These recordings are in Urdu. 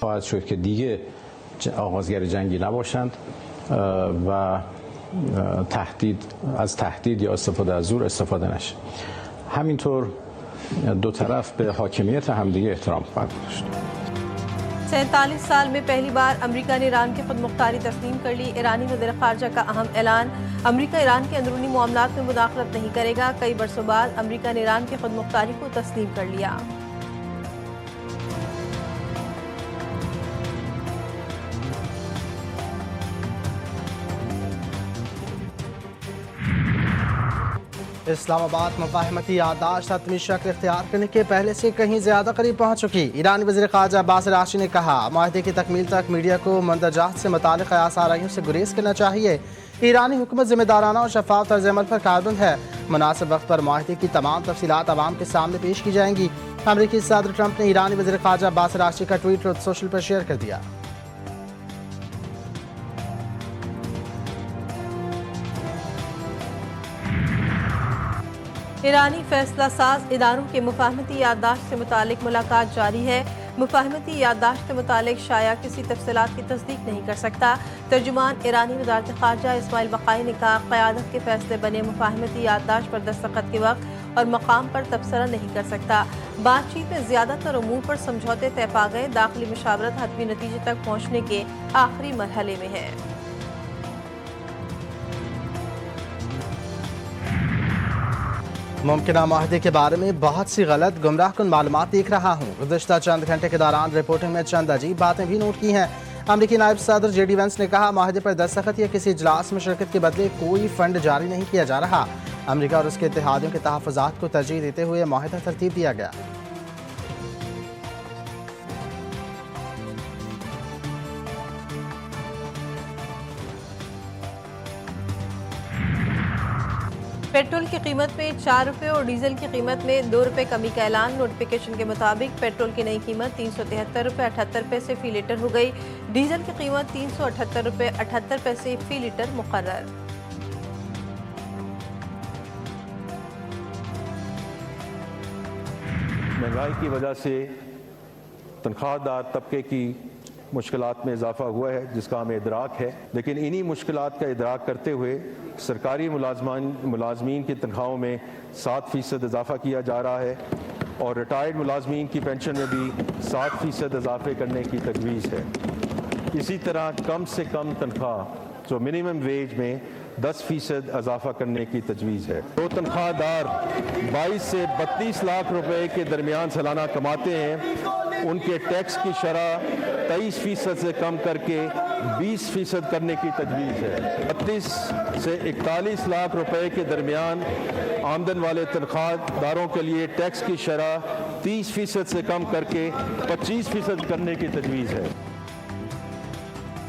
خواهد شد که دیگه آغازگر جنگی نباشند و از تهدید یا استفاده از زور استفاده نشه. همینطور دو طرف به حاکمیت همدیگه احترام خواهد داشت. 47 سال میں پہلی بار امریکہ نے ایران کی خود مختاری تسلیم کر لی. ایرانی وزیر خارجہ کا اہم اعلان. امریکہ ایران کے اندرونی معاملات میں مداخلت نہیں کرے گا. کئی برسوں بعد امریکہ نے ایران کی خود مختاری کو تسلیم کر لیا. اسلام آباد مفاہمتی یادداشت حتمی شکل اختیار کرنے کے پہلے سے کہیں زیادہ قریب پہنچ چکی. ایرانی وزیر خارجہ عباس راشد نے کہا معاہدے کی تکمیل تک میڈیا کو مندرجات سے متعلق آرائیوں سے گریز کرنا چاہیے. ایرانی حکومت ذمہ دارانہ اور شفاف طرز عمل پر کاربند ہے. مناسب وقت پر معاہدے کی تمام تفصیلات عوام کے سامنے پیش کی جائیں گی. امریکی صدر ٹرمپ نے ایرانی وزیر خارجہ عباس راشد کا ٹویٹ ٹروتھ سوشل پر شیئر کر دیا. ایرانی فیصلہ ساز اداروں کے مفاہمتی یادداشت سے متعلق ملاقات جاری ہے. مفاہمتی یادداشت سے متعلق شائع کسی تفصیلات کی تصدیق نہیں کر سکتا. ترجمان ایرانی وزارت خارجہ اسماعیل بقائی نے کہا قیادت کے فیصلے بنے مفاہمتی یادداشت پر دستخط کے وقت اور مقام پر تبصرہ نہیں کر سکتا. بات چیت میں زیادہ تر امور پر سمجھوتے طے پا گئے. داخلی مشاورت حتمی نتیجے تک پہنچنے کے آخری مرحلے میں ہے. ممکنہ معاہدے کے بارے میں بہت سی غلط گمراہ کن معلومات دیکھ رہا ہوں. گزشتہ چند گھنٹے کے دوران رپورٹنگ میں چند عجیب باتیں بھی نوٹ کی ہیں. امریکی نائب صدر جے ڈی وینس نے کہا معاہدے پر دستخط یا کسی اجلاس میں شرکت کے بدلے کوئی فنڈ جاری نہیں کیا جا رہا. امریکہ اور اس کے اتحادیوں کے تحفظات کو ترجیح دیتے ہوئے معاہدہ ترتیب دیا گیا. پیٹرول کی قیمت میں 4 روپے اور ڈیزل کی قیمت میں 2 روپے کمی کا اعلان. نوٹیفیکیشن کے مطابق پیٹرول کی نئی قیمت 373 روپے 78 پیسے فی لیٹر ہو گئی. ڈیزل کی قیمت 378 روپے 78 پیسے فی لیٹر مقرر. مہنگائی کی وجہ سے تنخواہ دار طبقے کی مشکلات میں اضافہ ہوا ہے جس کا ہمیں ادراک ہے. لیکن انہی مشکلات کا ادراک کرتے ہوئے سرکاری ملازمین کی تنخواہوں میں 7% اضافہ کیا جا رہا ہے اور ریٹائرڈ ملازمین کی پینشن میں بھی 7% اضافے کرنے کی تجویز ہے. اسی طرح کم سے کم تنخواہ جو منیمم ویج میں 10% اضافہ کرنے کی تجویز ہے. جو تنخواہ دار 22 سے 32 لاکھ روپے کے درمیان سالانہ کماتے ہیں ان کے ٹیکس کی شرح 23% سے کم کر کے 20% کرنے کی تجویز ہے. 32 سے 41 لاکھ روپے کے درمیان آمدن والے تنخواہ داروں کے لیے ٹیکس کی شرح 30% سے کم کر کے 25% کرنے کی تجویز ہے.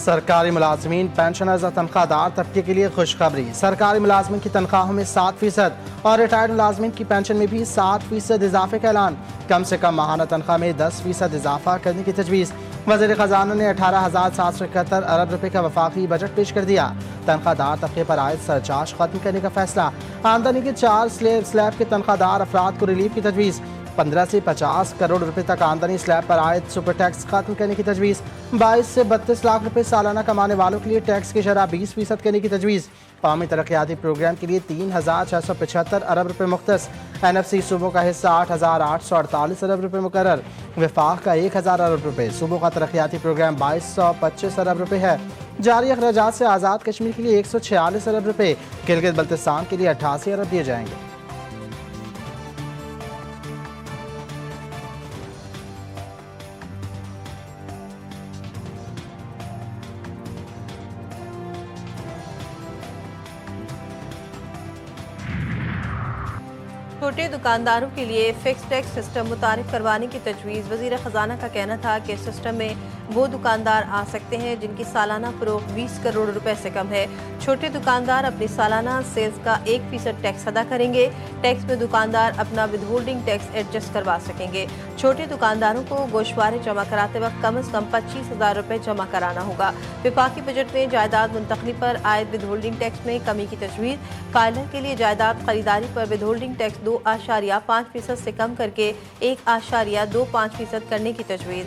سرکاری ملازمین پینشنرز اور تنخواہ دار طبقے کے لیے خوشخبری. سرکاری ملازمین کی تنخواہوں میں 7% اور ریٹائرڈ ملازمین کی پینشن میں بھی 7% اضافے کا اعلان. کم سے کم ماہانہ تنخواہ میں 10% اضافہ کرنے کی تجویز. وزیر خزانہ نے 18,771 ارب روپے کا وفاقی بجٹ پیش کر دیا. تنخواہ دار طبقے پر عائد سرچارج ختم کرنے کا فیصلہ. آمدنی کے 4 سلیب کے تنخواہ دار افراد کو ریلیف کی تجویز. 15 سے 50 کروڑ روپے تک آمدنی سلیب پر عائد سپر ٹیکس ختم کرنے کی تجویز. 22 سے 32 لاکھ روپے سالانہ کمانے والوں کے لیے ٹیکس کی شرح 20% کرنے کی تجویز. قومی ترقیاتی پروگرام کے لیے 3,675 ارب روپے مختص. NFC صوبوں کا حصہ 8,848 ارب روپے مقرر. وفاق کا 1,000 ارب روپے. صوبوں کا ترقیاتی پروگرام 2,225 ارب روپے ہے. جاری اخراجات سے آزاد کشمیر کے لیے 146 ارب روپے. گلگت بلتستان کے لیے 88 ارب دیے جائیں گے. چھوٹے دکانداروں کے لیے فکس ٹیکس سسٹم متعارف کروانے کی تجویز. وزیر خزانہ کا کہنا تھا کہ سسٹم میں وہ دکاندار آ سکتے ہیں جن کی سالانہ فروخت 20 کروڑ روپے سے کم ہے. چھوٹے دکاندار اپنی سالانہ سیلز کا 1% ٹیکس ادا کریں گے. ٹیکس میں دکاندار اپنا ود ہولڈنگ ٹیکس ایڈجسٹ کروا سکیں گے. چھوٹے دکانداروں کو گوشوارے جمع کراتے وقت کم از کم 25,000 روپے جمع کرانا ہوگا. وفاقی بجٹ میں جائیداد منتقلی پر عائد ود ہولڈنگ ٹیکس میں کمی کی تجویز. فائلر کے لیے جائیداد خریداری پر ود ہولڈنگ ٹیکس 2.5% سے کم کر کے 1.25% کرنے کی تجویز.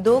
2